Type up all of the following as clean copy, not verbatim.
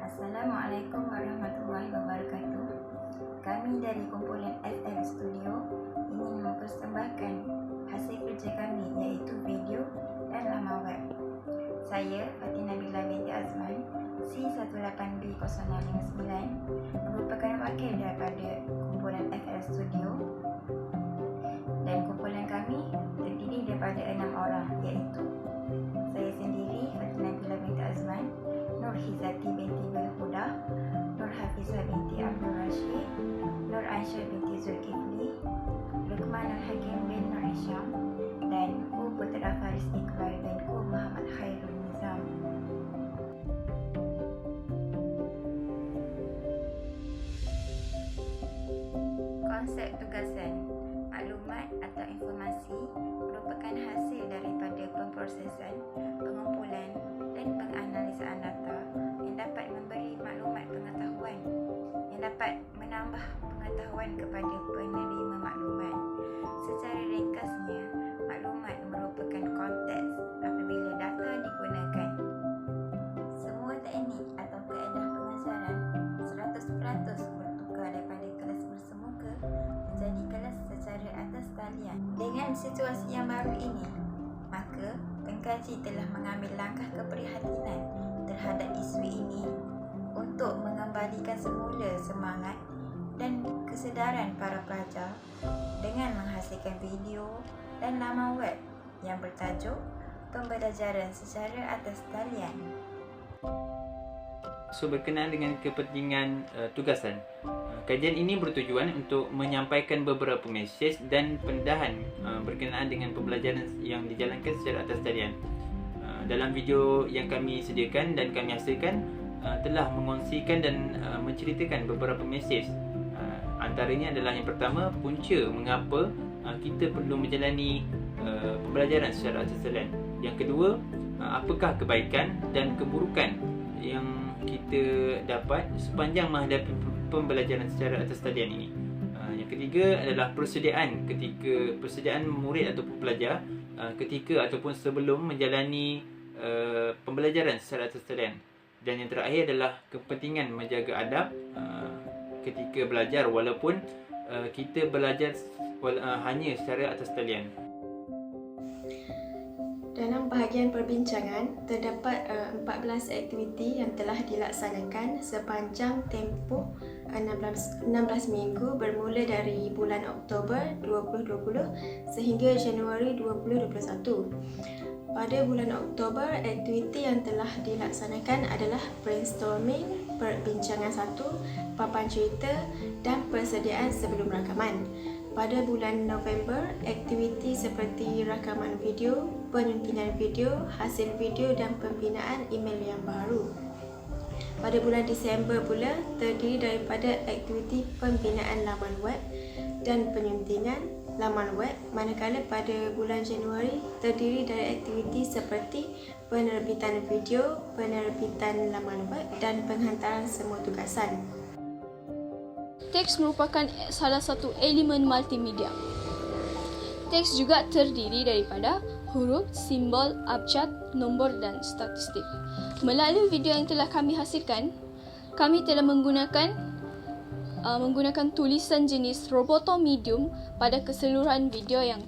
Assalamualaikum warahmatullahi wabarakatuh. Kami dari kumpulan FL Studio ingin mempersembahkan hasil kerja kami, iaitu video dan laman web. Saya Fatina Bila binti Azman, C18B059, merupakan wakil daripada kumpulan FL Studio, dan kumpulan kami terdiri daripada 6 orang, iaitu saya sendiri Fatina Bila binti Azman, Nur Hizati binti Belhuda, Nur Hafizah binti Abdul Rashid, Nur Aisyah binti Zulkifli, Luqman Al-Hakim bin Nur Hisham, dan Ku Putera Faris Iqbal bin Ku Muhammad Khairul Nizam. Konsep tugasan: maklumat atau informasi merupakan hasil daripada pemprosesan, pengumpulan dan penganalisaan data yang dapat memberi maklumat pengetahuan yang dapat menambah pengetahuan kepada penerima maklumat. Secara ringkasnya, maklumat merupakan konteks apabila data digunakan. Semua teknik atau kaedah pengajaran 100% bertukar daripada kelas bersemuka menjadi kelas secara atas talian. Dengan situasi yang baru ini, maka pengkaji telah mengambil langkah keprihatinan terhadap isu ini untuk mengembalikan semula semangat dan kesedaran para pelajar dengan menghasilkan video dan laman web yang bertajuk Pembelajaran Secara Atas Talian. So, berkenaan dengan kepentingan tugasan, kajian ini bertujuan untuk menyampaikan beberapa mesej dan pendedahan berkenaan dengan pembelajaran yang dijalankan secara atas talian. Dalam video yang kami sediakan dan kami hasilkan telah mengongsikan dan menceritakan beberapa mesej. Antaranya adalah yang pertama, punca mengapa kita perlu menjalani pembelajaran secara atas talian. Yang kedua, apakah kebaikan dan keburukan yang kita dapat sepanjang menghadapi pembelajaran secara atas talian ini. Yang ketiga adalah persediaan murid ataupun pelajar ketika ataupun sebelum menjalani pembelajaran secara atas talian. Dan yang terakhir adalah kepentingan menjaga adab ketika belajar walaupun kita belajar hanya secara atas talian. Dalam bahagian perbincangan, terdapat 14 aktiviti yang telah dilaksanakan sepanjang tempoh 16 minggu bermula dari bulan Oktober 2020 sehingga Januari 2021. Pada bulan Oktober, aktiviti yang telah dilaksanakan adalah brainstorming, perbincangan 1, papan cerita dan persediaan sebelum rakaman. Pada bulan November, aktiviti seperti rakaman video, penyuntinan video, hasil video dan pembinaan email yang baru. Pada bulan Disember pula terdiri daripada aktiviti pembinaan laman web dan penyuntinan laman web, manakala pada bulan Januari terdiri dari aktiviti seperti penerbitan video, penerbitan laman web dan penghantaran semua tugasan. Teks merupakan salah satu elemen multimedia. Teks juga terdiri daripada huruf, simbol, abjad, nombor dan statistik. Melalui video yang telah kami hasilkan, kami telah menggunakan tulisan jenis Roboto Medium pada keseluruhan video yang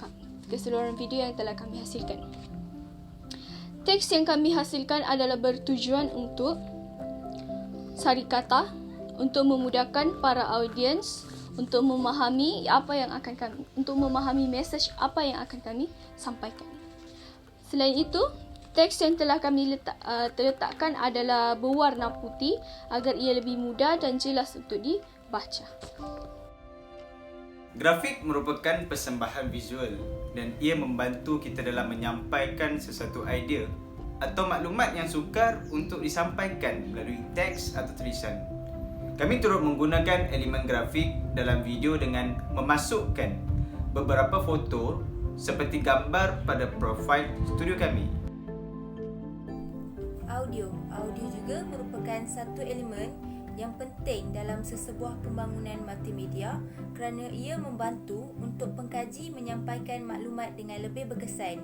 telah kami hasilkan. Teks yang kami hasilkan adalah bertujuan untuk sarikata, untuk memudahkan para audiens untuk memahami mesej apa yang akan kami sampaikan. Selain itu, teks yang telah kami letakkan adalah berwarna putih agar ia lebih mudah dan jelas untuk dibaca. Grafik merupakan persembahan visual dan ia membantu kita dalam menyampaikan sesuatu idea atau maklumat yang sukar untuk disampaikan melalui teks atau tulisan. Kami turut menggunakan elemen grafik dalam video dengan memasukkan beberapa foto seperti gambar pada profil studio kami. Audio juga merupakan satu elemen yang penting dalam sesebuah pembangunan multimedia kerana ia membantu untuk pengkaji menyampaikan maklumat dengan lebih berkesan.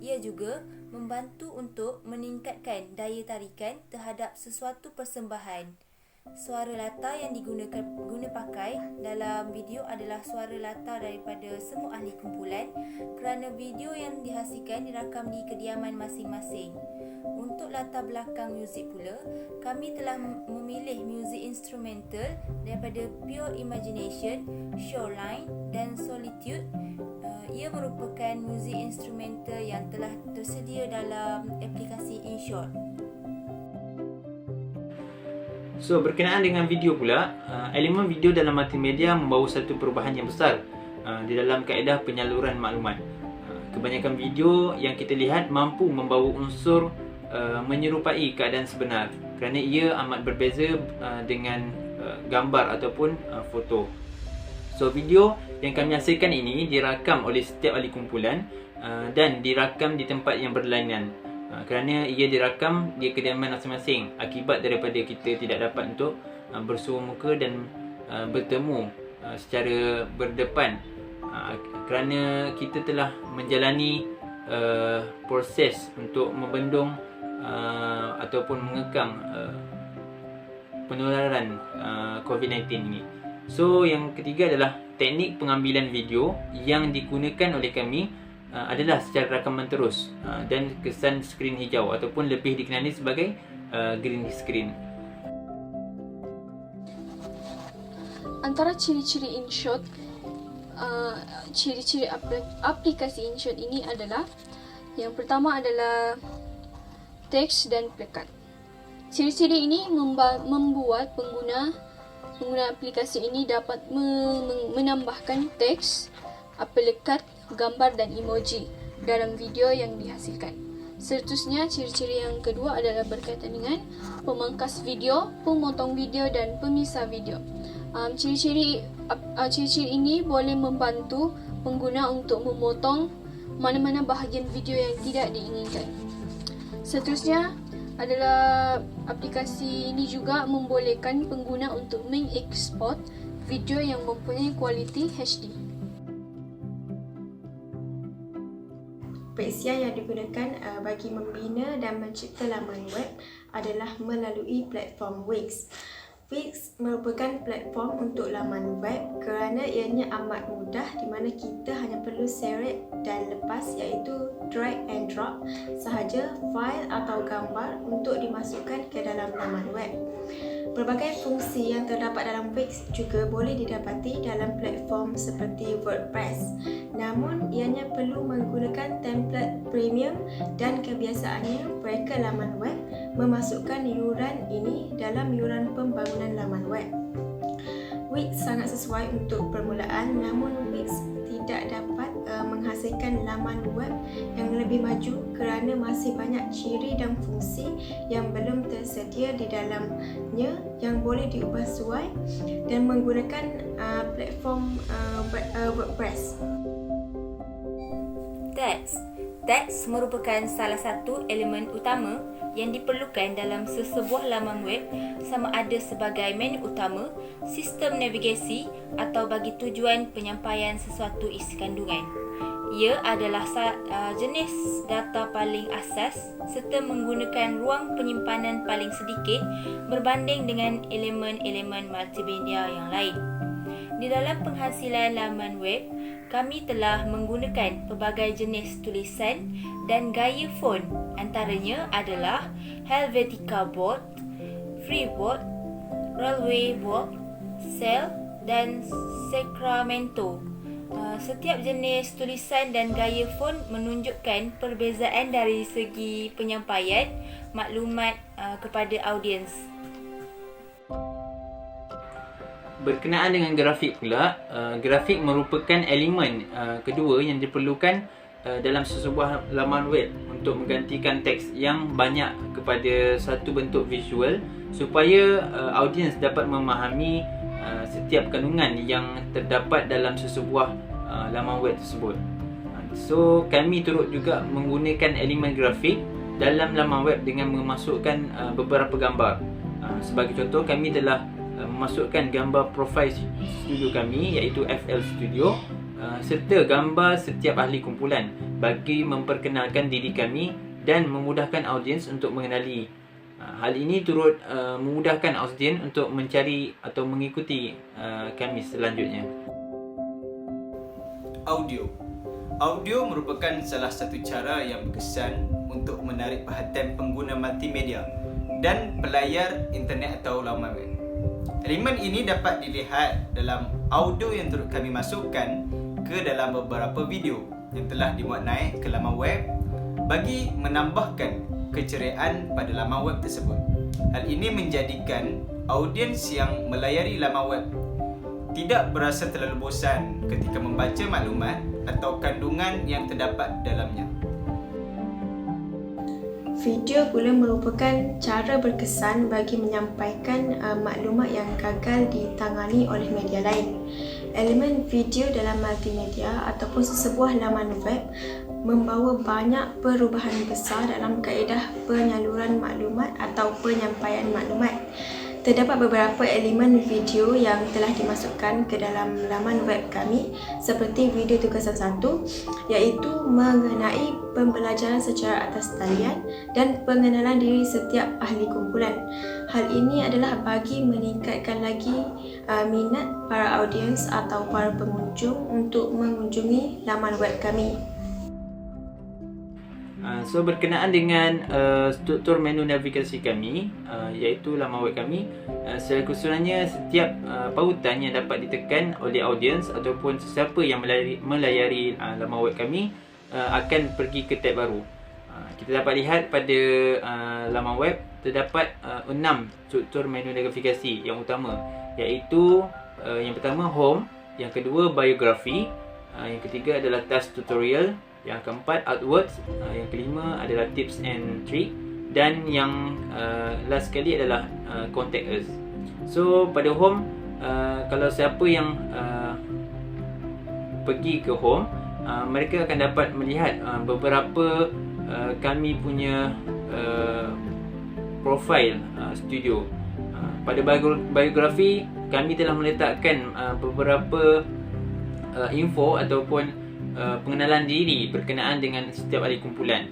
Ia juga membantu untuk meningkatkan daya tarikan terhadap sesuatu persembahan. Suara latar yang guna pakai dalam video adalah suara latar daripada semua ahli kumpulan kerana video yang dihasilkan dirakam di kediaman masing-masing. Untuk latar belakang muzik pula, kami telah memilih muzik instrumental daripada Pure Imagination, Shoreline dan Solitude. Ia merupakan muzik instrumental yang telah tersedia dalam aplikasi InShot. So, berkenaan dengan video pula, elemen video dalam multimedia membawa satu perubahan yang besar di dalam kaedah penyaluran maklumat. Kebanyakan video yang kita lihat mampu membawa unsur menyerupai keadaan sebenar kerana ia amat berbeza dengan gambar ataupun foto. So, video yang kami hasilkan ini dirakam oleh setiap ahli kumpulan dan dirakam di tempat yang berlainan. Kerana ia dirakam di kediaman masing-masing akibat daripada kita tidak dapat untuk bersua muka dan bertemu secara berdepan kerana kita telah menjalani proses untuk membendung ataupun mengekang penularan COVID-19 ini. So, yang ketiga adalah teknik pengambilan video yang digunakan oleh kami adalah secara rakaman terus dan kesan skrin hijau ataupun lebih dikenali sebagai green screen. Antara ciri-ciri InShot, ciri-ciri aplikasi InShot ini adalah, yang pertama adalah teks dan plekat. Ciri-ciri ini membuat pengguna aplikasi ini dapat menambahkan teks, plekat, gambar dan emoji dalam video yang dihasilkan. Seterusnya, ciri-ciri yang kedua adalah berkaitan dengan pemangkas video, pemotong video dan pemisah video. Ciri-ciri ini boleh membantu pengguna untuk memotong mana-mana bahagian video yang tidak diinginkan. Seterusnya adalah aplikasi ini juga membolehkan pengguna untuk mengekspor video yang mempunyai kualiti HD. Perisian yang digunakan bagi membina dan mencipta laman web adalah melalui platform Wix. Wix merupakan platform untuk laman web kerana ianya amat mudah di mana kita hanya perlu seret dan lepas, iaitu drag and drop sahaja file atau gambar untuk dimasukkan ke dalam laman web. Berbagai fungsi yang terdapat dalam Wix juga boleh didapati dalam platform seperti WordPress. Namun, ianya perlu menggunakan template premium dan kebiasaannya mereka laman web memasukkan yuran ini dalam yuran pembangunan laman web. Wix sangat sesuai untuk permulaan, namun Wix tidak dapat menghasilkan laman web yang lebih maju kerana masih banyak ciri dan fungsi yang belum tersedia di dalamnya yang boleh diubah sesuai dan menggunakan platform WordPress. Teks merupakan salah satu elemen utama yang diperlukan dalam sesebuah laman web, sama ada sebagai menu utama, sistem navigasi atau bagi tujuan penyampaian sesuatu isi kandungan. Ia adalah jenis data paling asas serta menggunakan ruang penyimpanan paling sedikit berbanding dengan elemen-elemen multimedia yang lain. Di dalam penghasilan laman web, kami telah menggunakan pelbagai jenis tulisan dan gaya font, antaranya adalah Helvetica Bold, Freeboard, Railway Bold, Cell dan Sacramento. Setiap jenis tulisan dan gaya font menunjukkan perbezaan dari segi penyampaian maklumat kepada audiens. Berkenaan dengan grafik pula, grafik merupakan elemen kedua yang diperlukan dalam sesebuah laman web untuk menggantikan teks yang banyak kepada satu bentuk visual supaya audiens dapat memahami setiap kandungan yang terdapat dalam sesebuah laman web tersebut. So, kami turut juga menggunakan elemen grafik dalam laman web dengan memasukkan beberapa gambar. Sebagai contoh, kami telah memasukkan gambar profil studio kami, iaitu FL Studio, serta gambar setiap ahli kumpulan bagi memperkenalkan diri kami dan memudahkan audiens untuk mengenali. Hal ini turut memudahkan audiens untuk mencari atau mengikuti kami selanjutnya. Audio merupakan salah satu cara yang berkesan untuk menarik perhatian pengguna multimedia dan pelayar internet atau laman web. Elemen ini dapat dilihat dalam audio yang turut kami masukkan ke dalam beberapa video yang telah dimuat naik ke laman web bagi menambahkan keceriaan pada laman web tersebut. Hal ini menjadikan audiens yang melayari laman web tidak berasa terlalu bosan ketika membaca maklumat atau kandungan yang terdapat dalamnya. Video pula merupakan cara berkesan bagi menyampaikan maklumat yang gagal ditangani oleh media lain. Elemen video dalam multimedia ataupun sesebuah laman web membawa banyak perubahan besar dalam kaedah penyaluran maklumat atau penyampaian maklumat. Terdapat beberapa elemen video yang telah dimasukkan ke dalam laman web kami seperti video tugasan 1 iaitu mengenai pembelajaran secara atas talian dan pengenalan diri setiap ahli kumpulan. Hal ini adalah bagi meningkatkan lagi minat para audiens atau para pengunjung untuk mengunjungi laman web kami. So berkenaan dengan struktur menu navigasi kami, iaitu laman web kami, secara keseluruhannya setiap pautan yang dapat ditekan oleh audiens ataupun sesiapa yang melayari laman web kami akan pergi ke tab baru. Kita dapat lihat pada laman web terdapat 6 struktur menu navigasi yang utama, iaitu yang pertama home, yang kedua biografi, yang ketiga adalah task tutorial, yang keempat outwards, yang kelima adalah tips and trick, dan yang last sekali adalah contact us. So pada home, kalau siapa yang pergi ke home, mereka akan dapat melihat beberapa kami punya profil studio. Pada biografi, kami telah meletakkan beberapa info ataupun pengenalan diri berkenaan dengan setiap ahli kumpulan.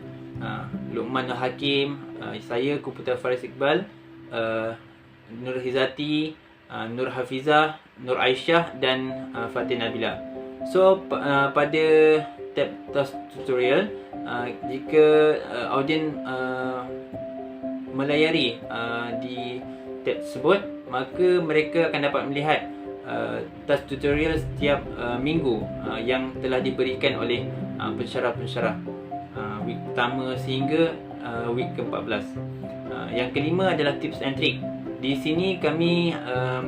Luqman Nur Hakim, saya Komputer Faris Iqbal, Nur Hizati, Nur Hafizah, Nur Aisyah dan Fatin Nabila. So pada tab task tutorial, jika audien melayari di tab tersebut, maka mereka akan dapat melihat task tutorial setiap minggu yang telah diberikan oleh pensyarah-pensyarah week pertama sehingga week ke-14. Yang kelima adalah tips and trick. Di sini kami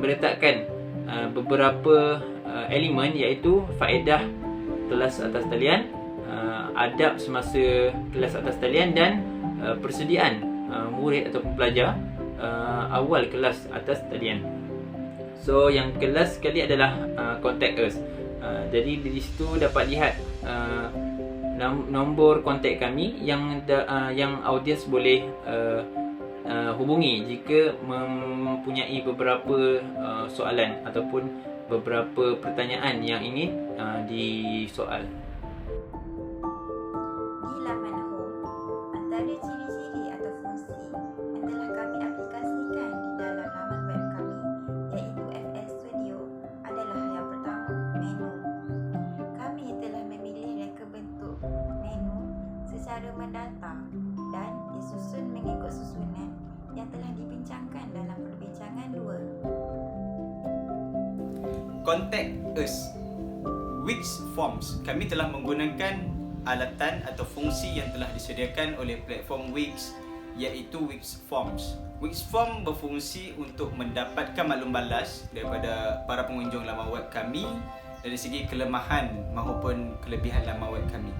meletakkan beberapa elemen, iaitu faedah kelas atas talian, adab semasa kelas atas talian, dan persediaan murid ataupun pelajar awal kelas atas talian. So yang kelas sekali adalah contact us. Jadi di situ dapat lihat nombor kontak kami yang audiens boleh hubungi jika mempunyai beberapa soalan ataupun beberapa pertanyaan yang ingin disoal. Di laman home, antara ciri-ciri atau fungsi yang telah kami aplikasikan di dalam laman web kami iaitu FL Studio adalah yang pertama, menu. Kami telah memilih reka bentuk menu secara mendatar dan disusun mengikut susunan yang telah dibincangkan dalam perbincangan 2. Contact us. Wix Forms. Kami telah menggunakan alatan atau fungsi yang telah disediakan oleh platform Wix, iaitu Wix Forms. Wix Form berfungsi untuk mendapatkan maklum balas daripada para pengunjung laman web kami dari segi kelemahan maupun kelebihan laman web kami.